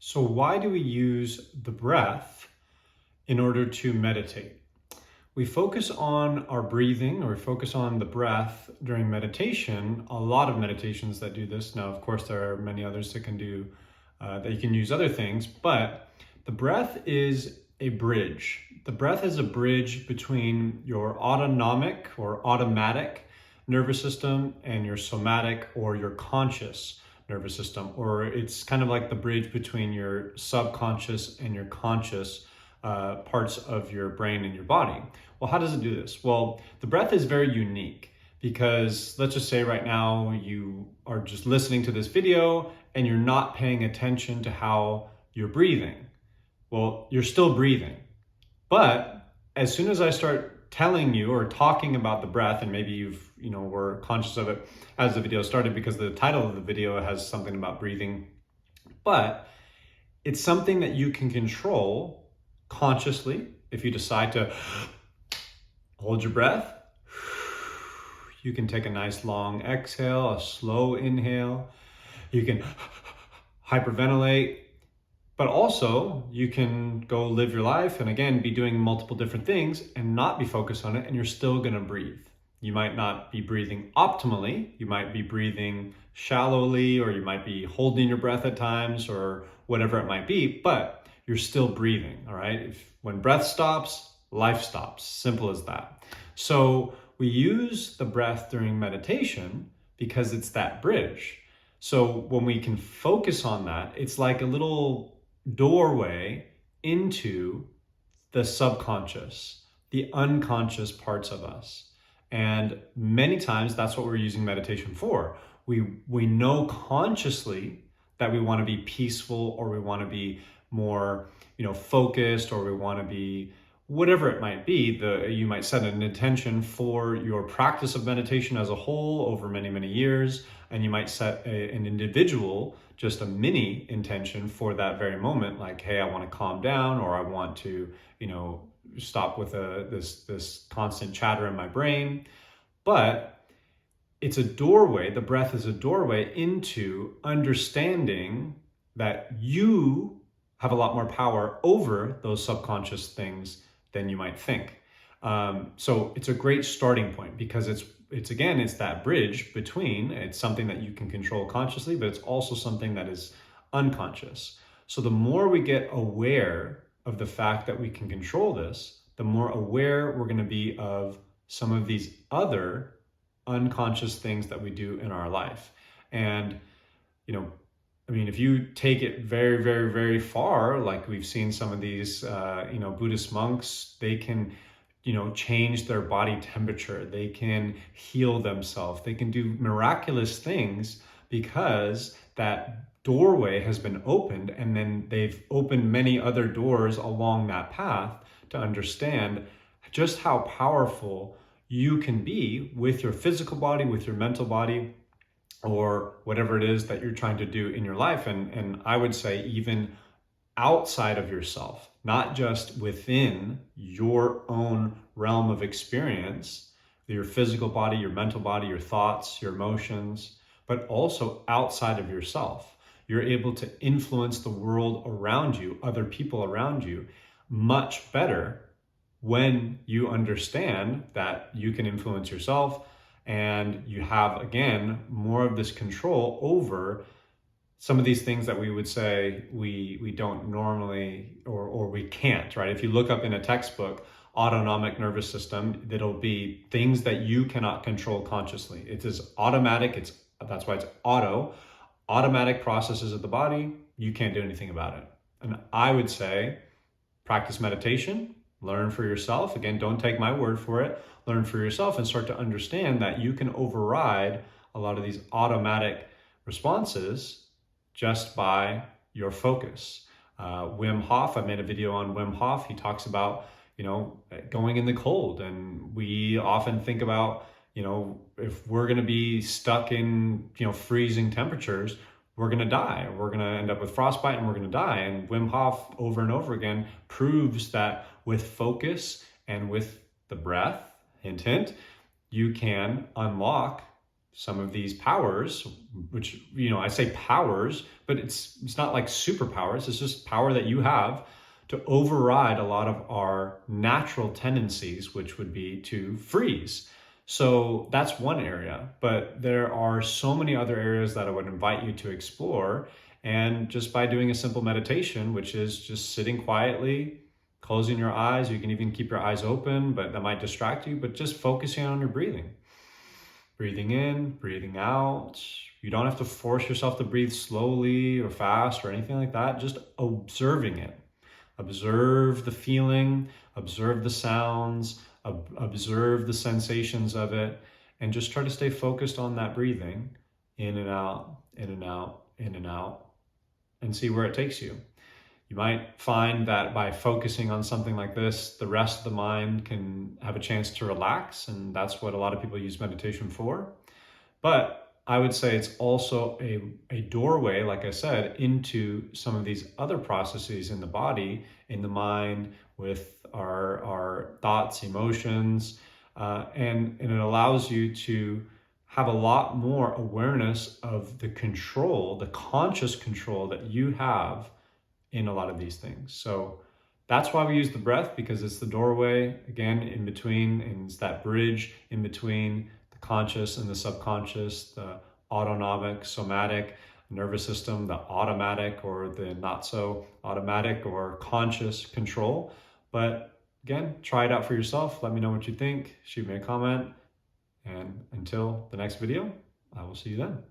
So why do we use the breath in order to meditate? We focus on our breathing, or we focus on the breath during meditation. A lot of meditations that do this. Now, of course, there are many others that can do, that you can use other things, but the breath is a bridge. The breath is a bridge between your autonomic or automatic nervous system and your somatic or your conscious nervous system, or it's kind of like the bridge between your subconscious and your conscious parts of your brain and your body. Well, how does it do this? Well, the breath is very unique because let's just say right now you are just listening to this video and you're not paying attention to how you're breathing. Well, you're still breathing. But as soon as I start telling you or talking about the breath, and maybe were conscious of it as the video started because the title of the video has something about breathing, but it's something that you can control consciously. If you decide to hold your breath, you can take a nice long exhale, a slow inhale. You can hyperventilate, but also you can go live your life and again, be doing multiple different things and not be focused on it, and you're still gonna breathe. You might not be breathing optimally. You might be breathing shallowly, or you might be holding your breath at times, or whatever it might be, but you're still breathing, all right? When breath stops, life stops, simple as that. So we use the breath during meditation because it's that bridge. So when we can focus on that, it's like a little doorway into the subconscious, the unconscious parts of us. And many times that's what we're using meditation for. We know consciously that we want to be peaceful, or we want to be more, focused, or we want to be whatever it might be. You might set an intention for your practice of meditation as a whole over many, many years, and you might set an individual, just a mini intention for that very moment, like, hey, I want to calm down, or I want to, stop with this constant chatter in my brain. But it's a doorway. The breath is a doorway into understanding that you have a lot more power over those subconscious things than you might think. So it's a great starting point because it's that bridge between, it's something that you can control consciously, but it's also something that is unconscious. So the more we get aware of the fact that we can control this, the more aware we're going to be of some of these other unconscious things that we do in our life. And, if you take it very, very, very far, like we've seen some of these, Buddhist monks, they can, change their body temperature. They can heal themselves. They can do miraculous things because that doorway has been opened, and then they've opened many other doors along that path to understand just how powerful you can be with your physical body, with your mental body, or whatever it is that you're trying to do in your life. And I would say even outside of yourself, not just within your own realm of experience, your physical body, your mental body, your thoughts, your emotions, but also outside of yourself. You're able to influence the world around you, other people around you, much better when you understand that you can influence yourself, and you have, again, more of this control over some of these things that we would say we don't normally, or we can't, right? If you look up in a textbook, autonomic nervous system, it'll be things that you cannot control consciously. It is automatic. That's why it's automatic processes of the body. You can't do anything about it. And I would say practice meditation, learn for yourself. Again, don't take my word for it. Learn for yourself and start to understand that you can override a lot of these automatic responses just by your focus. Wim Hof, I made a video on Wim Hof. He talks about, going in the cold. And we often think about, if we're going to be stuck in, freezing temperatures, we're going to die. We're going to end up with frostbite and we're going to die. And Wim Hof over and over again proves that with focus and with the breath, hint, hint, you can unlock some of these powers, which, I say powers, but it's not like superpowers. It's just power that you have to override a lot of our natural tendencies, which would be to freeze. So that's one area, but there are so many other areas that I would invite you to explore. And just by doing a simple meditation, which is just sitting quietly, closing your eyes, you can even keep your eyes open, but that might distract you, but just focusing on your breathing. Breathing in, breathing out. You don't have to force yourself to breathe slowly or fast or anything like that. Just observing it. Observe the feeling, observe the sounds, observe the sensations of it, and just try to stay focused on that breathing, in and out, in and out, in and out, and see where it takes you. You might find that by focusing on something like this, the rest of the mind can have a chance to relax, and that's what a lot of people use meditation for. But I would say it's also a doorway, like I said, into some of these other processes in the body, in the mind, with our thoughts, emotions, and it allows you to have a lot more awareness of the control, the conscious control that you have in a lot of these things. So that's why we use the breath, because it's the doorway, again, in between, and it's that bridge in between the conscious and the subconscious, the autonomic, somatic nervous system, the automatic or the not so automatic or conscious control. But again, try it out for yourself. Let me know what you think. Shoot me a comment. And until the next video, I will see you then.